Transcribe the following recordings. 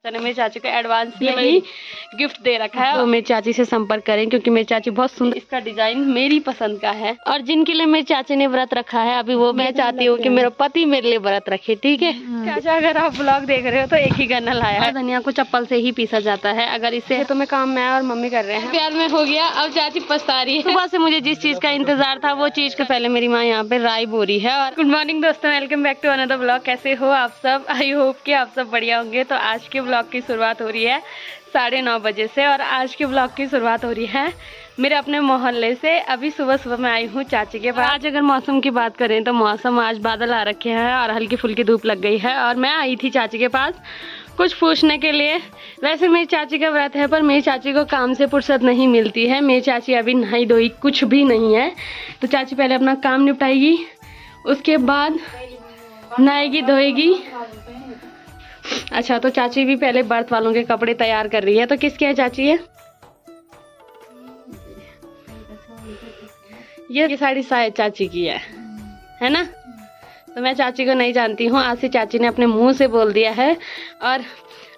मैंने मेरी चाची को एडवांस में ही गिफ्ट दे रखा है। तो मेरी चाची से संपर्क करें क्योंकि मेरी चाची बहुत सुंदर, इसका डिजाइन मेरी पसंद का है। और जिनके लिए मेरी चाची ने व्रत रखा है अभी, वो मैं चाहती हूँ कि मेरा पति मेरे लिए व्रत रखे। ठीक है चाचा, अगर आप ब्लॉग देख रहे हो तो एक ही गन्ना लाया है। धनिया को चप्पल से ही पीसा जाता है। अगर इससे तो मैं काम मैं और मम्मी कर रहे हैं। प्यार में हो गया, अब चाची पछता रही है। सुबह से मुझे जिस चीज का इंतजार था वो चीज के पहले मेरी माँ यहाँ पे राई बो रही है। और गुड मॉर्निंग दोस्तों, welcome back to another blog. कैसे हो आप सब? आई होप कि आप सब बढ़िया होंगे। तो आज के ब्लॉग की शुरुआत हो रही है 9:30 बजे से। और आज के ब्लॉग की शुरुआत हो रही है मेरे अपने मोहल्ले से। अभी सुबह सुबह मैं आई हूँ चाची के पास। आज अगर मौसम की बात करें तो मौसम आज बादल आ रखे हैं और हल्की फुल्की धूप लग गई है। और मैं आई थी चाची के पास कुछ पूछने के लिए। वैसे मेरी चाची का व्रत है पर मेरी चाची को काम से फुर्सत नहीं मिलती है। मेरी चाची अभी नहाई धोई कुछ भी नहीं है। तो चाची पहले अपना काम निपटाएगी, उसके बाद नहाएगी धोएगी। अच्छा, तो चाची भी पहले व्रत वालों के कपड़े तैयार कर रही है। तो किसके है चाची? ये साड़ी शायद चाची की है ना? तो मैं चाची को नहीं जानती हूँ। आज से चाची ने अपने मुंह से बोल दिया है। और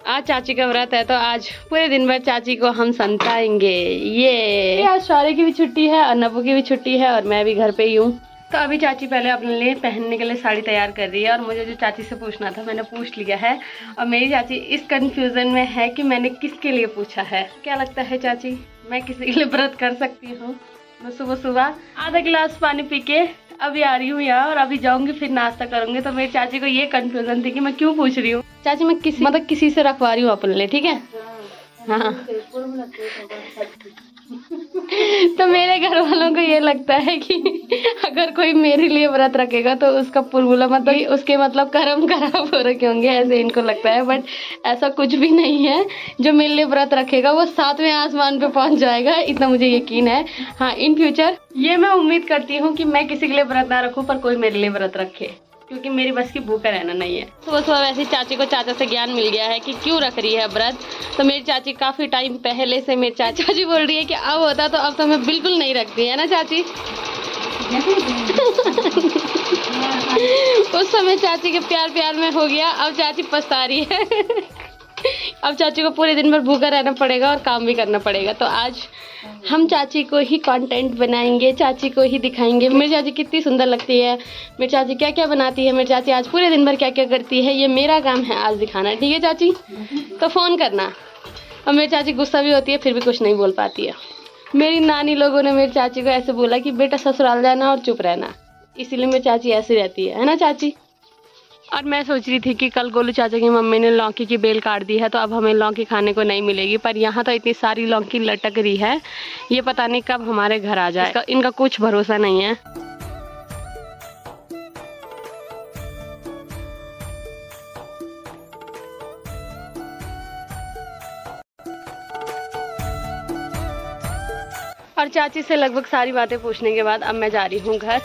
आज चाची का व्रत है तो आज पूरे दिन भर चाची को हम संताएंगे। ये आज शौर्य की भी छुट्टी है और नब्बू की भी छुट्टी है और मैं भी घर पे ही हूँ। तो अभी चाची पहले अपने लिए पहनने के लिए साड़ी तैयार कर रही है। और मुझे जो चाची से पूछना था मैंने पूछ लिया है। और मेरी चाची इस कंफ्यूजन में है कि मैंने किसके लिए पूछा है। क्या लगता है चाची, मैं किसी के लिए व्रत कर सकती हूँ? मैं सुबह सुबह आधा गिलास पानी पी के अभी आ रही हूँ यहाँ और अभी जाऊंगी फिर नाश्ता करूंगी। तो मेरी चाची को ये कंफ्यूजन थी कि मैं क्यों पूछ रही हूँ। चाची मैं किसी से रखवा रही हूँ अपने लिए, ठीक है? हाँ तो मेरे घर वालों को ये लगता है कि अगर कोई मेरे लिए व्रत रखेगा तो उसका पुरबुला मतलब उसके मतलब कर्म खराब हो रखे होंगे, ऐसे इनको लगता है। बट ऐसा कुछ भी नहीं है। जो मेरे लिए व्रत रखेगा वो 7वें आसमान पे पहुंच जाएगा, इतना मुझे यकीन है। हाँ, इन फ्यूचर ये मैं उम्मीद करती हूँ कि मैं किसी के लिए व्रत ना रखूँ पर कोई मेरे लिए व्रत रखे, क्योंकि मेरी बस की भूखा रहना नहीं है। सुबह सुबह वैसे चाची को चाचा से ज्ञान मिल गया है कि क्यों रख रही है व्रत। तो मेरी चाची काफी टाइम पहले से मेरी चाची बोल रही है कि अब होता तो अब तो मैं बिल्कुल नहीं रखती, है ना चाची? उस समय चाची के प्यार में हो गया, अब चाची पछता रही है। अब चाची को पूरे दिन भर भूखा रहना पड़ेगा और काम भी करना पड़ेगा। तो आज हम चाची को ही कंटेंट बनाएंगे, चाची को ही दिखाएंगे मेरी चाची कितनी सुंदर लगती है, मेरी चाची क्या क्या बनाती है, मेरी चाची आज पूरे दिन भर क्या क्या करती है। ये मेरा काम है आज दिखाना, ठीक है चाची? तो फोन करना। और मेरी चाची गुस्सा भी होती है फिर भी कुछ नहीं बोल पाती है। मेरी नानी लोगों ने मेरी चाची को ऐसे बोला कि बेटा ससुराल जाना और चुप रहना, इसीलिए मेरी चाची ऐसी रहती है ना चाची? और मैं सोच रही थी कि कल गोलू चाचा की मम्मी ने लौकी की बेल काट दी है तो अब हमें लौकी खाने को नहीं मिलेगी। पर यहाँ तो इतनी सारी लौकी लटक रही है, ये पता नहीं कब हमारे घर आ जाए। इनका कुछ भरोसा नहीं है। और चाची से लगभग सारी बातें पूछने के बाद अब मैं जा रही हूँ घर।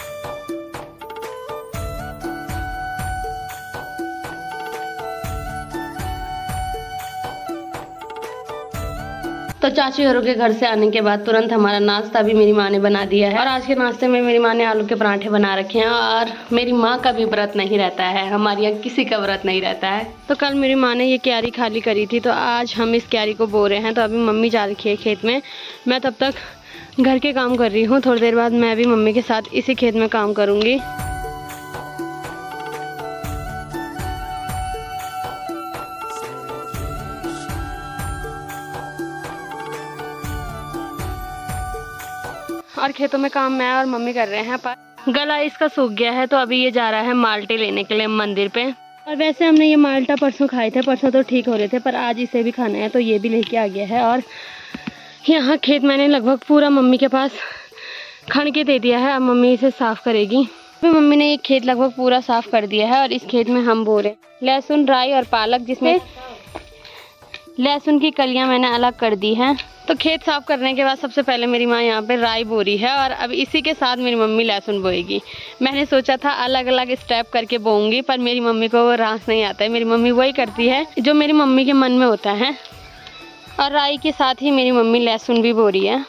तो चाची घरों के घर से आने के बाद तुरंत हमारा नाश्ता भी मेरी माँ ने बना दिया है। और आज के नाश्ते में मेरी माँ ने आलू के पराठे बना रखे हैं। और मेरी माँ का भी व्रत नहीं रहता है, हमारे यहाँ किसी का व्रत नहीं रहता है। तो कल मेरी माँ ने ये क्यारी खाली करी थी तो आज हम इस क्यारी को बो रहे हैं। तो अभी मम्मी जा रखी है खेत में, मैं तब तक घर के काम कर रही हूँ। थोड़ी देर बाद मैं भी मम्मी के साथ इसी खेत में काम करूँगी। और खेतों में काम मैं और मम्मी कर रहे हैं। पर गला इसका सूख गया है तो अभी ये जा रहा है माल्टे लेने के लिए मंदिर पे। और वैसे हमने ये माल्टा परसों खाए थे, परसों तो ठीक हो रहे थे, पर आज इसे भी खाना है तो ये भी लेके आ गया है। और यहाँ खेत मैंने लगभग पूरा मम्मी के पास खन के दे दिया है, अब मम्मी इसे साफ करेगी। अभी मम्मी ने ये खेत लगभग पूरा साफ कर दिया है और इस खेत में हम बो रहे लहसुन, राई और पालक, जिसमें लहसुन की कलियां मैंने अलग कर दी हैं। तो खेत साफ करने के बाद सबसे पहले मेरी माँ यहाँ पे राई बो रही है और अब इसी के साथ मेरी मम्मी लहसुन बोएगी। मैंने सोचा था अलग अलग स्टेप करके बोऊंगी पर मेरी मम्मी को वो रास नहीं आता है। मेरी मम्मी वही करती है जो मेरी मम्मी के मन में होता है। और राई के साथ ही मेरी मम्मी लहसुन भी बो रही है।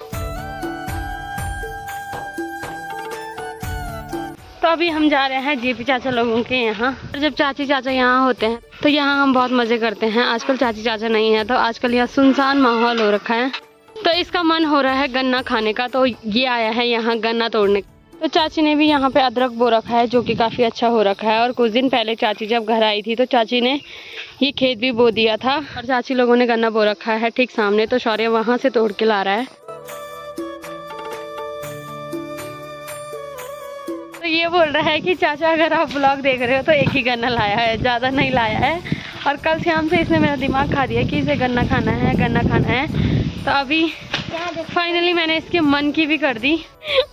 तो अभी हम जा रहे हैं जेपी चाचा लोगों के यहाँ। जब चाची चाचा यहाँ होते हैं तो यहाँ हम बहुत मजे करते हैं। आजकल चाची चाचा नहीं है तो आजकल यहाँ सुनसान माहौल हो रखा है। तो इसका मन हो रहा है गन्ना खाने का, तो ये आया है यहाँ गन्ना तोड़ने। तो चाची ने भी यहाँ पे अदरक बो रखा है जो कि काफ़ी अच्छा हो रखा है। और कुछ दिन पहले चाची जब घर आई थी तो चाची ने ये खेत भी बो दिया था और चाची लोगों ने गन्ना बो रखा है ठीक सामने। तो शौर्य वहाँ से तोड़ के ला रहा है। तो ये बोल रहा है कि चाचा अगर आप ब्लॉग देख रहे हो तो एक ही गन्ना लाया है, ज़्यादा नहीं लाया है। और कल शाम से इसने मेरा दिमाग खा दिया कि इसे गन्ना खाना है, गन्ना खाना है। तो अभी फाइनली मैंने इसके मन की भी कर दी।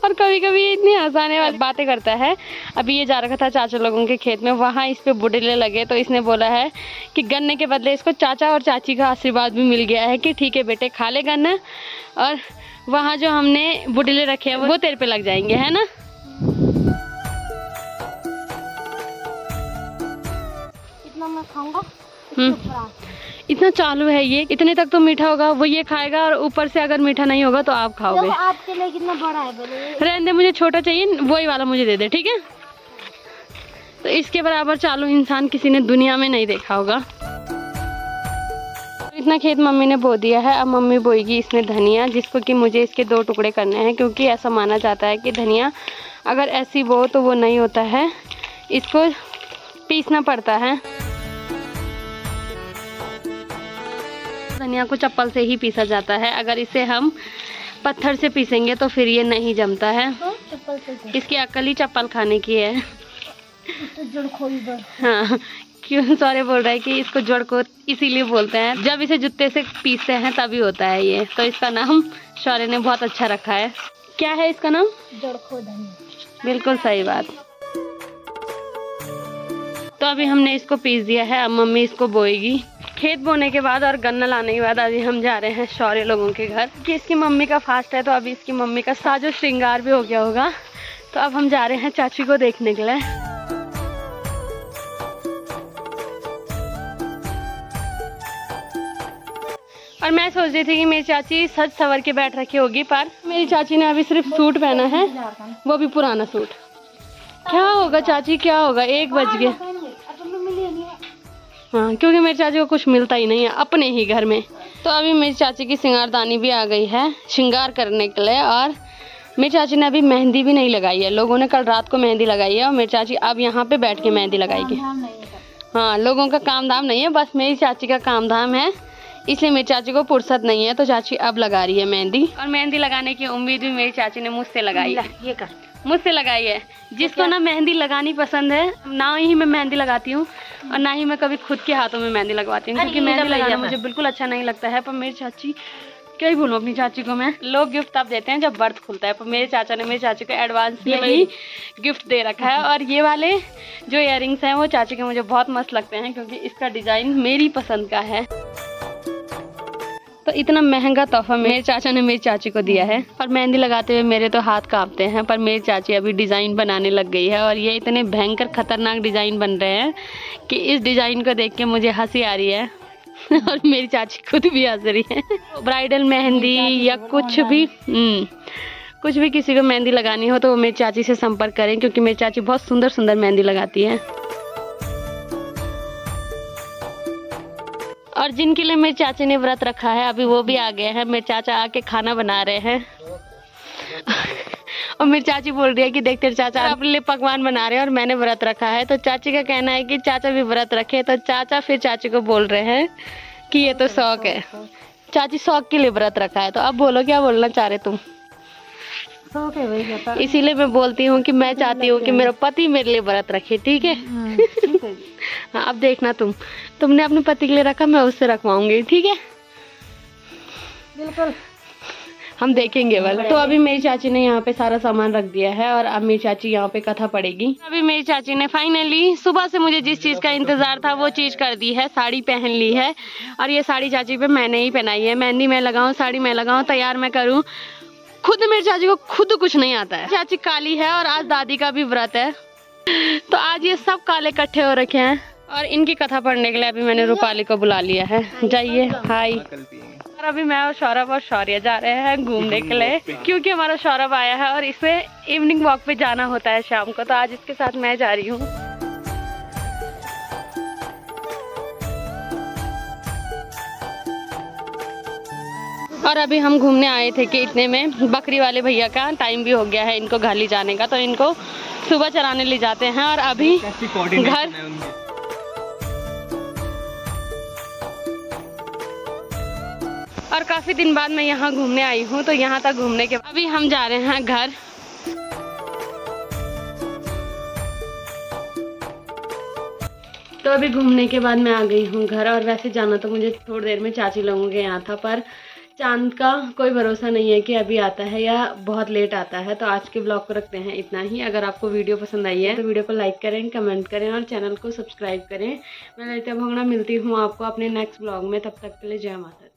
और कभी कभी ये इतनी हंसाने वाली बातें करता है। अभी ये जा रखा था चाचा लोगों के खेत में, वहाँ इस पे बुढ़ेले लगे तो इसने बोला है कि गन्ने के बदले इसको चाचा और चाची का आशीर्वाद भी मिल गया है कि ठीक है बेटे खा ले गन्ना, और वहाँ जो हमने बुढ़ेले रखे हैं वो तेरे पे लग जाएंगे, है ना। मैं खाऊंगा इतना चालू है ये, इतने तक तो मीठा होगा, वो ये खाएगा और ऊपर से अगर मीठा नहीं होगा तो आप खाओगे। आपके लिए कितना बड़ा है रहने दे, मुझे छोटा चाहिए, वही वाला मुझे दे दे, ठीक है। तो इसके बराबर चालू इंसान किसी ने दुनिया में नहीं देखा होगा। इतना खेत मम्मी ने बो दिया है। अब मम्मी बोएगी इसमें धनिया, जिसको कि मुझे इसके 2 टुकड़े करने हैं, क्योंकि ऐसा माना जाता है कि धनिया अगर ऐसी बो तो वो नहीं होता है, इसको पीसना पड़ता है। धनिया को चप्पल से ही पीसा जाता है, अगर इसे हम पत्थर से पीसेंगे तो फिर ये नहीं जमता है। इसकी अकल ही चप्पल खाने की है। हाँ, क्यों सॉरी बोल रहा है कि इसको जड़ को इसीलिए बोलते हैं, जब इसे जूते से पीसते हैं तभी होता है ये। तो इसका नाम शौर्य ने बहुत अच्छा रखा है। क्या है इसका नाम? जड़खो धनिया। बिल्कुल सही बात। तो अभी हमने इसको पीस दिया है, अब मम्मी इसको बोएगी। खेत बोने के बाद और गन्ना लाने के बाद अभी हम जा रहे हैं शौर्य लोगों के घर कि इसकी मम्मी का फास्ट है। तो अभी इसकी मम्मी का साजो श्रृंगार भी हो गया होगा। तो अब हम जा रहे हैं चाची को देखने के लिए। और मैं सोच रही थी कि मेरी चाची सज सवर के बैठ रखी होगी, पर मेरी चाची ने अभी सिर्फ सूट पहना है, वो भी पुराना सूट। क्या होगा चाची, क्या होगा? 1 बज गए। हाँ, क्योंकि मेरी चाची को कुछ मिलता ही नहीं है अपने ही घर में। तो अभी मेरी चाची की श्रृंगारदानी भी आ गई है श्रृंगार करने के लिए। और मेरी चाची ने अभी मेहंदी भी नहीं लगाई है, लोगों ने कल रात को मेहंदी लगाई है और मेरी चाची अब यहाँ पे बैठ के मेहंदी लगाएगी। हाँ, लोगों का काम धाम नहीं है, बस मेरी चाची का काम धाम है, इसलिए मेरी चाची को फुर्सत नहीं है। तो चाची अब लगा रही है मेहंदी, और मेहंदी लगाने की उम्मीद भी मेरी चाची ने मुझसे लगाई है। ये कर मुझसे लगाई है। जिसको ना मेहंदी लगानी पसंद है, ना ही मैं मेहंदी लगाती हूँ और ना ही मैं कभी खुद के हाथों में मेहंदी लगवाती हूँ, क्योंकि मेहंदी लगाना मुझे बिल्कुल अच्छा नहीं लगता है। पर मेरी चाची, क्या ही बोलूँ अपनी चाची को मैं। लोग गिफ्ट तब देते हैं जब बर्थ खुलता है, पर मेरे चाचा ने मेरी चाची को एडवांस में ही गिफ्ट दे रखा है। और ये वाले जो इयररिंग्स हैं वो चाची के मुझे बहुत मस्त लगते हैं, क्योंकि इसका डिजाइन मेरी पसंद का है। तो इतना महंगा तोहफा मेरे चाचा ने मेरी चाची को दिया है। और मेहंदी लगाते हुए मेरे तो हाथ कांपते हैं, पर मेरी चाची अभी डिज़ाइन बनाने लग गई है। और ये इतने भयंकर खतरनाक डिज़ाइन बन रहे हैं कि इस डिज़ाइन को देख के मुझे हंसी आ रही है और मेरी चाची खुद भी हंस रही है। ब्राइडल मेहंदी या कुछ भी किसी को मेहंदी लगानी हो तो वो मेरी चाची से संपर्क करें, क्योंकि मेरी चाची बहुत सुंदर सुंदर मेहंदी लगाती है। और जिनके लिए मेरे चाचे ने व्रत रखा है अभी वो भी आ गए हैं। मेरे चाचा आके खाना बना रहे हैं और मेरी चाची बोल रही है कि देख तेरे चाचा अपने लिए पकवान बना रहे हैं और मैंने व्रत रखा है। तो चाची का कहना है कि चाचा भी व्रत रखे। तो चाचा फिर चाची को बोल रहे हैं कि ये तो शौक है, चाची शौक के लिए व्रत रखा है। तो अब बोलो, क्या बोलना चाह रहे तुम? शौक है भाई। इसीलिए मैं बोलती हूँ कि मैं चाहती हूँ कि मेरा पति मेरे लिए व्रत रखे, ठीक है? हाँ, अब देखना तुमने अपने पति के लिए रखा, मैं उससे रखवाऊंगी, ठीक है? बिल्कुल, हम देखेंगे बल। तो अभी मेरी चाची ने यहाँ पे सारा सामान रख दिया है और अब मेरी चाची यहाँ पे कथा पड़ेगी। अभी मेरी चाची ने फाइनली सुबह से मुझे जिस चीज का इंतजार था वो चीज कर दी है, साड़ी पहन ली है। और ये साड़ी चाची पे मैंने ही पहनाई है। मेहंदी मैं लगाऊं, साड़ी मैं लगाऊं, तैयार मैं करूँ, खुद मेरी चाची को खुद कुछ नहीं आता है। चाची काली है और आज दादी का भी व्रत है, तो आज ये सब काले इकट्ठे हो रखे हैं। और इनकी कथा पढ़ने के लिए अभी मैंने रूपाली को बुला लिया है। जाइए, हाय। और अभी मैं और सौरभ और शौर्य जा रहे हैं घूमने के लिए, क्योंकि हमारा सौरभ आया है और इसे इवनिंग वॉक पे जाना होता है शाम को, तो आज इसके साथ मैं जा रही हूँ। और अभी हम घूमने आए थे कि इतने में बकरी वाले भैया का टाइम भी हो गया है इनको घर ले जाने का, तो इनको सुबह चराने ले जाते हैं। और अभी घर और काफी दिन बाद मैं यहाँ घूमने आई हूँ, तो यहाँ तक घूमने के अभी हम जा रहे हैं घर। तो अभी घूमने के बाद मैं आ गई हूँ घर, और वैसे जाना तो मुझे थोड़ी देर में चाची लोगों के यहाँ था, पर चांद का कोई भरोसा नहीं है कि अभी आता है या बहुत लेट आता है। तो आज के ब्लॉग को रखते हैं इतना ही। अगर आपको वीडियो पसंद आई है तो वीडियो को लाइक करें, कमेंट करें और चैनल को सब्सक्राइब करें। मैं ललिता भोगना मिलती हूँ आपको अपने नेक्स्ट ब्लॉग में, तब तक के लिए जय माता दी।